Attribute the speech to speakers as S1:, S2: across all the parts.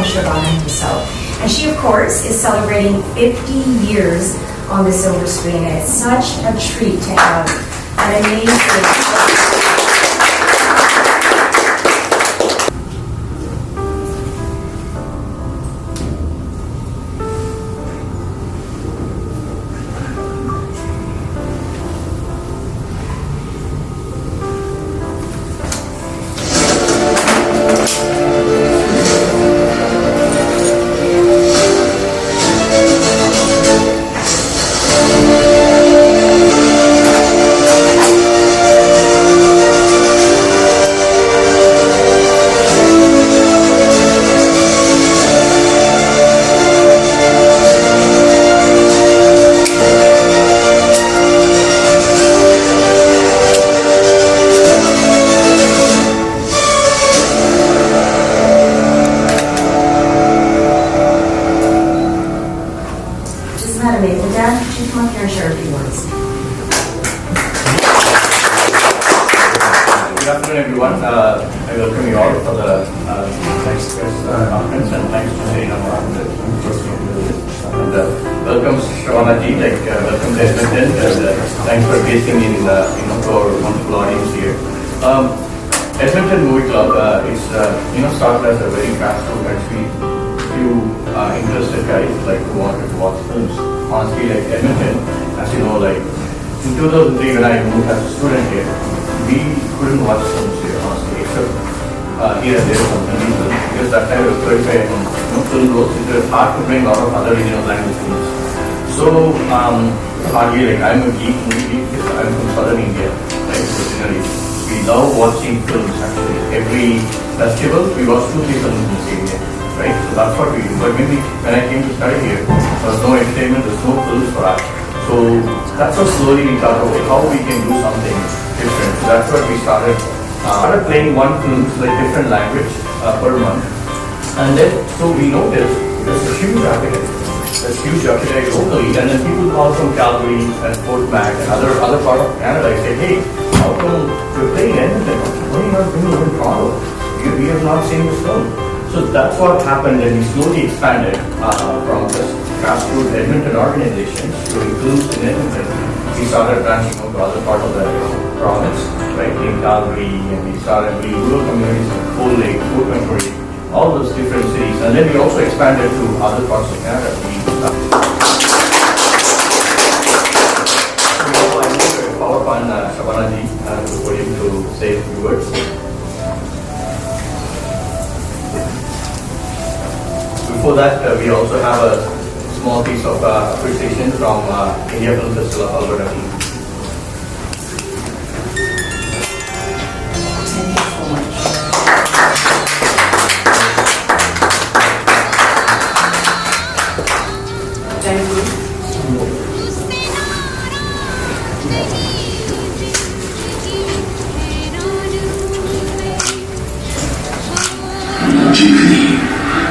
S1: from Shabana himself. And she, of course, is celebrating 50 years on the silver screen, and it's such a treat to have an amazing... Madhan, could you come up here and share a few words?
S2: Good afternoon, everyone. I welcome you all for the next press conference, and thanks to Shri and welcome Shabana ji, welcome to Edmonton, and thanks for guesting in for our wonderful audience here. Edmonton Movie Club is started as a very grassroots and few interested guys who wanted to watch films. Honestly, Edmonton, as you know, in 2003 when I moved as a student here, we couldn't watch films here, honestly, except here and there from Hindi films, because that time it was qualified film roles. It was hard to bring a lot of other regional language films. So, hardly I'm a geek, movie geek, because I'm from southern India, originally. We love watching films actually. Every festival, we watch 2-3 films in the same year. Right? So that's what we do. But maybe when I came to study here, there was no entertainment, there was no films for us. So that's how slowly we thought, okay, how we can do something different. So that's what we started. Started playing one film, different language per month. And then, so we noticed there's a huge appetite. There's huge appetite locally. And then people call from Calgary and Fort Mac and other part of Canada. I say, hey, how come we're playing Edmonton? Why are you not bringing in Toronto? We have not seen this film. So that's what happened, and we slowly expanded from just grassroots Edmonton organizations to include in Edmonton. We started branching out to other parts of the province, right, in Calgary, and we started rural communities like Cold Lake, Fort McMurray, all those different cities. And then we also expanded to other parts of Canada. I moved to power upon Shabana ji for him to say a few words. Before that, we also have a small piece of appreciation from India Film Festival of Alberta.
S1: Thank you so much. Thank you.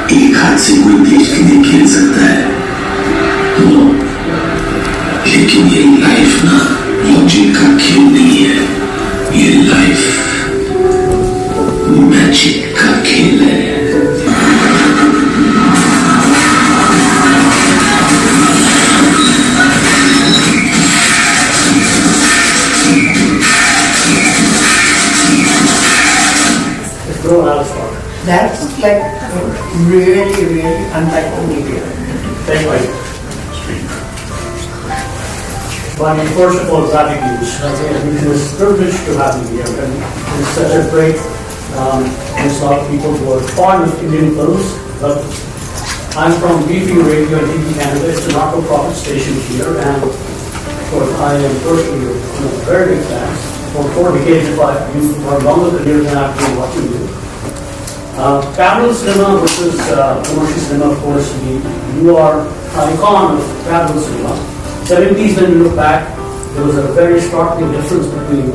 S3: एक हाथ से कोई देश के लिए खेल सकता है, नो, लेकिन ये लाइफ ना लॉजिक का खेल नहीं है, ये लाइफ मैजिक का खेल है।
S4: That's really, really unlike media.
S2: Thank you.
S5: Well, first of all, gratitude. It is a privilege to have you here. And it's such a great, there's a lot of people who are fond of Indian films, but I'm from V4U Radio TV Canada. It's a not-for-profit station here, and of course, I am personally a very big fan. For 4 decades, if you are longer than years, and I've been watching you. Travel cinema versus commercial cinema, of course, you are an icon of travel cinema. 70s, when you look back, there was a very startling difference between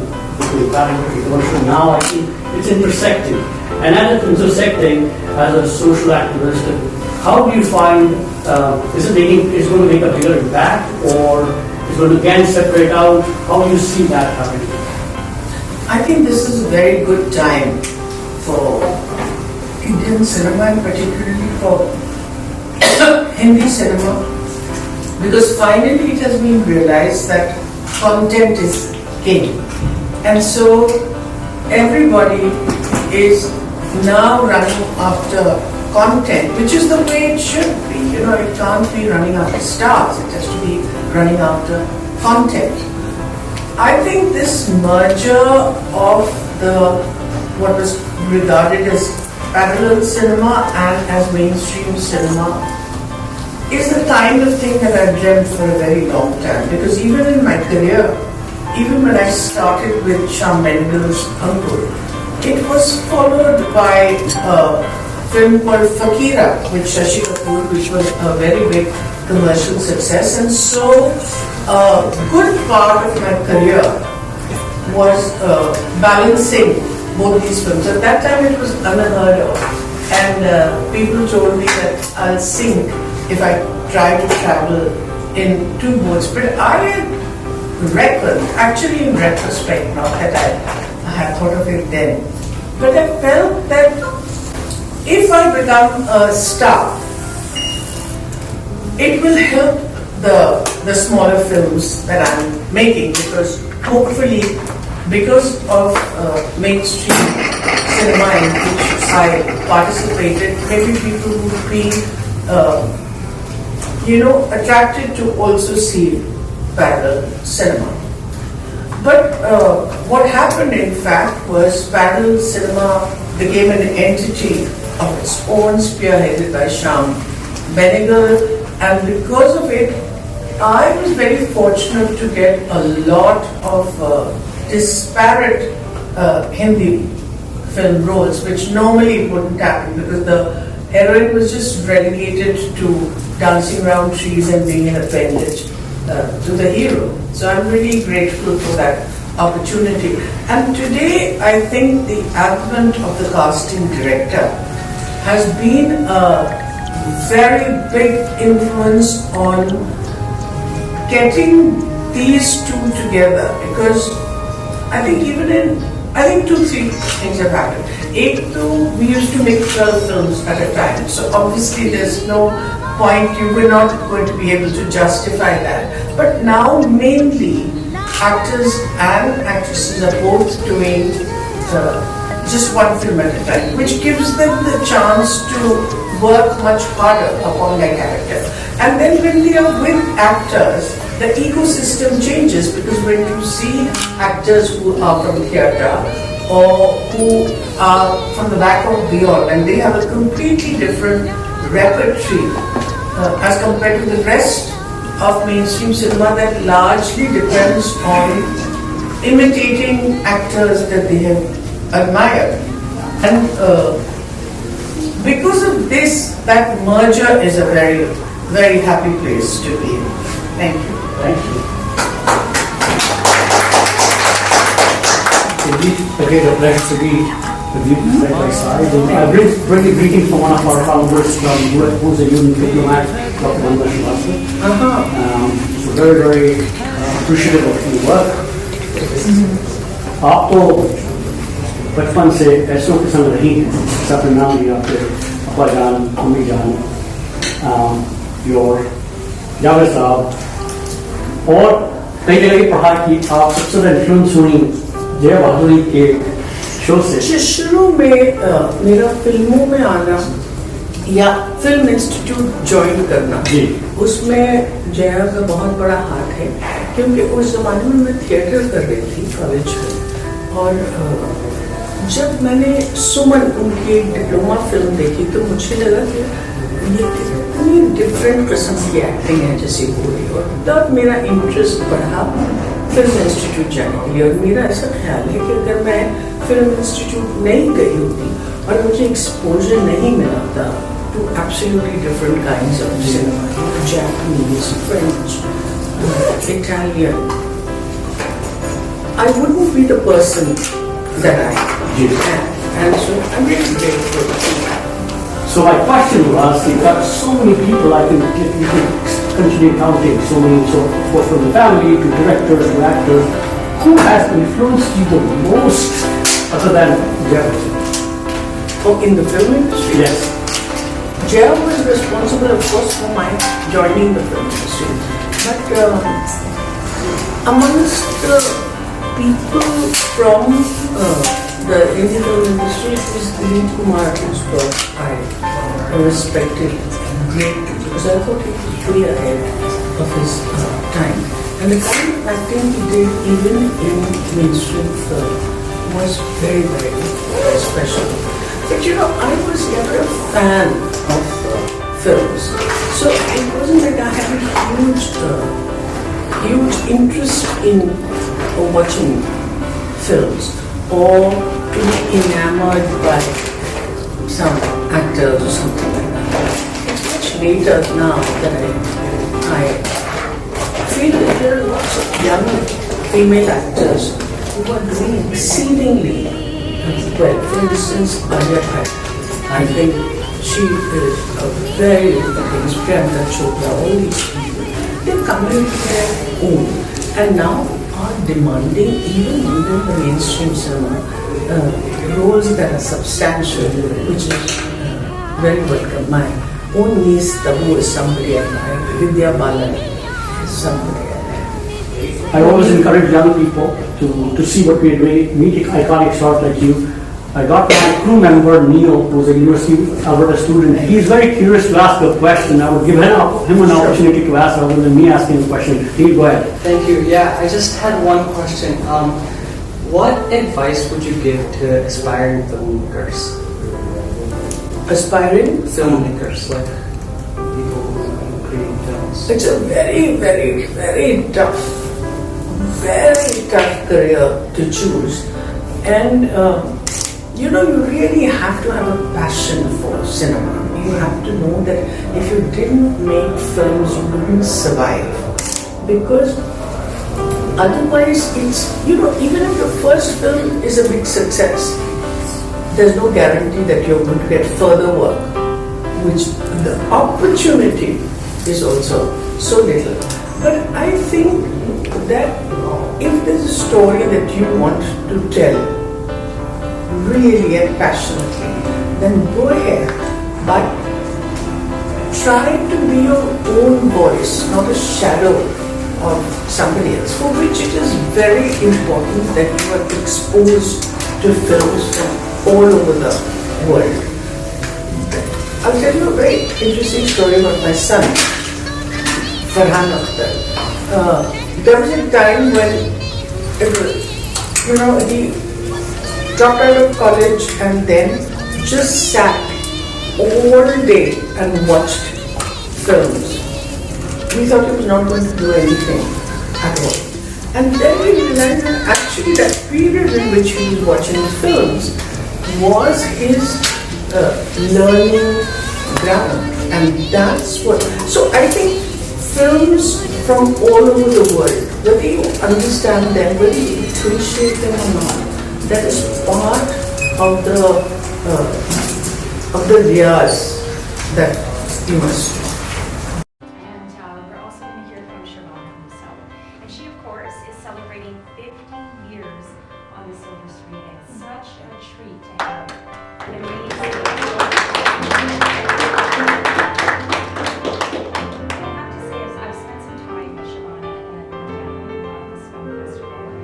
S5: travel and commercial. Now I think it's intersecting. And as it's intersecting, as a social activist, how do you find, is it going to make a bigger impact, or is it going to again separate out? How do you see that happening?
S4: I think this is a very good time for Indian Indian cinema and particularly for Hindi cinema, because finally it has been realized that content is king. And so everybody is now running after content, which is the way it should be. You know, it can't be running after stars, it has to be running after content. I think this merger of what was regarded as parallel cinema and as mainstream cinema is the kind of thing that I've dreamt for a very long time. Because even in my career, even when I started with Shah Mendel's Uncle, it was followed by a film called Fakira with Shashi Kapoor, which was a very big commercial success. And so a good part of my career was balancing both these films. At that time it was unheard of, and people told me that I'll sink if I try to travel in two boats. But I had reckoned, actually in retrospect, not that I had thought of it then, but I felt that if I become a star, it will help the smaller films that I'm making, because hopefully, because of mainstream cinema in which I participated, maybe people would be, attracted to also see parallel cinema. But what happened, in fact, was parallel cinema became an entity of its own, spearheaded by Shyam Benegal, and because of it, I was very fortunate to get a lot of disparate Hindi film roles, which normally wouldn't happen because the heroine was just relegated to dancing around trees and being an appendage to the hero. So I'm really grateful for that opportunity. And today, I think the advent of the casting director has been a very big influence on getting these two together, because I think 2-3 things have happened. We used to make 12 films at a time, so obviously there's no point, you were not going to be able to justify that. But now mainly actors and actresses are both doing just one film at a time, which gives them the chance to work much harder upon their character. And then when they are with actors, the ecosystem changes, because when you see actors who are from theatre or who are from the back of beyond, and they have a completely different repertoire as compared to the rest of mainstream cinema that largely depends on imitating actors that they have admired. And because of this, that merger is a very, very happy place to be in. Thank you.
S5: Thank you. Indeed, again, a pleasure to be with you side by side. And I bring a greeting from one of our founders, who's a union diplomat, Dr. Padmashree. So very, very appreciative of your work. आप तो बचपन से ऐसों के संग रही हैं, सबने नाम लिया आपके अब्बा जान, अम्मी जान, योर जावेद साहब, और कई जगह की पढ़ाई की। आप सबसे ज़्यादा इन्फ्लुएंस हुई जय बहादुरी के शो से।
S4: शुरू में मेरा फिल्मों में आना या फिल्म इंस्टीट्यूट ज्वाइन करना, उसमें जया का बहुत बड़ा हाथ है, क्योंकि उस जमाने में मैं थिएटर कर रही थी कॉलेज में, और जब मैंने सुमन उनकी डिप्लोमा फिल्म देखी तो मुझे लगा कि ये कितनी डिफरेंट किस्म की एक्टिंग है जैसे पूरी, और तब मेरा इंटरेस्ट बढ़ा फिल्म इंस्टीट्यूट जाने के लिए। और मेरा ऐसा ख्याल है कि अगर मैं फिल्म इंस्टीट्यूट नहीं गई होती और मुझे एक्सपोजर नहीं मिला था to absolutely different kinds of cinema, Japanese, French, Italian, I wouldn't be the person that I am. And so I'm really grateful for that.
S5: So my question was, you've got so many people, I think you can continue counting, so many, so both from the family to directors to actors, who has influenced you the most other than Jefferson?
S4: Oh, in the film industry?
S5: Yes.
S4: Jaya was responsible, of course, for my joining the film industry. But amongst the people from the Indian film industry, it was Dilip Kumar whose work I respected greatly because I thought he was way ahead of his time. And the kind of acting he did even in mainstream film was very, very, very special. But you know, I was never a fan of films. So it wasn't that I had a huge interest in watching films or to be enamored by some actors or something like that. It's much later now that I feel that there are lots of young female actors who are doing exceedingly well. For instance, I think she is a very good thing. Priyanka Chopra, all these people, they're coming into their own and now are demanding, even within the mainstream cinema, roles that are substantial, which is very welcome. My own niece Tabu is somebody I like, Vidya Balan is somebody I like.
S5: I always encourage young people to see what we are doing, meet iconic stars like you. I got my crew member, Neil, who's a University of Alberta student. He's very curious to ask a question. I would give him an opportunity to ask rather than me asking a question. Please go ahead.
S6: Thank you. Yeah, I just had one question. What advice would you give to aspiring filmmakers?
S4: Aspiring
S6: Filmmakers, like people who are creating films.
S4: It's a very, very, very tough career to choose. And you know, you really have to have a passion for cinema. You have to know that if you didn't make films, you wouldn't survive. Because otherwise, it's, you know, even if the first film is a big success, there's no guarantee that you're going to get further work, which the opportunity is also so little. But I think that if there's a story that you want to tell really and passionately, then go ahead. But try to be your own voice, not a shadow of somebody else, for which it is very important that you are exposed to films from all over the world. I'll tell you a very interesting story about my son, Farhan Akhtar. There was a time when he dropped out of college and then just sat all day and watched films. We thought he was not going to do anything at all. And then we realized that actually that period in which he was watching films was his learning ground. And that's what... So I think films from all over the world, whether you understand them, whether you appreciate them or not, that is part of the riyaz that you must do.
S1: And we're also going to hear from Shabana herself. And she, of course, is celebrating 50 years on the silver screen. It's such a treat to have an amazing... I've spent some time with Shabana and Madhan at this film festival, and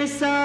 S7: जैसा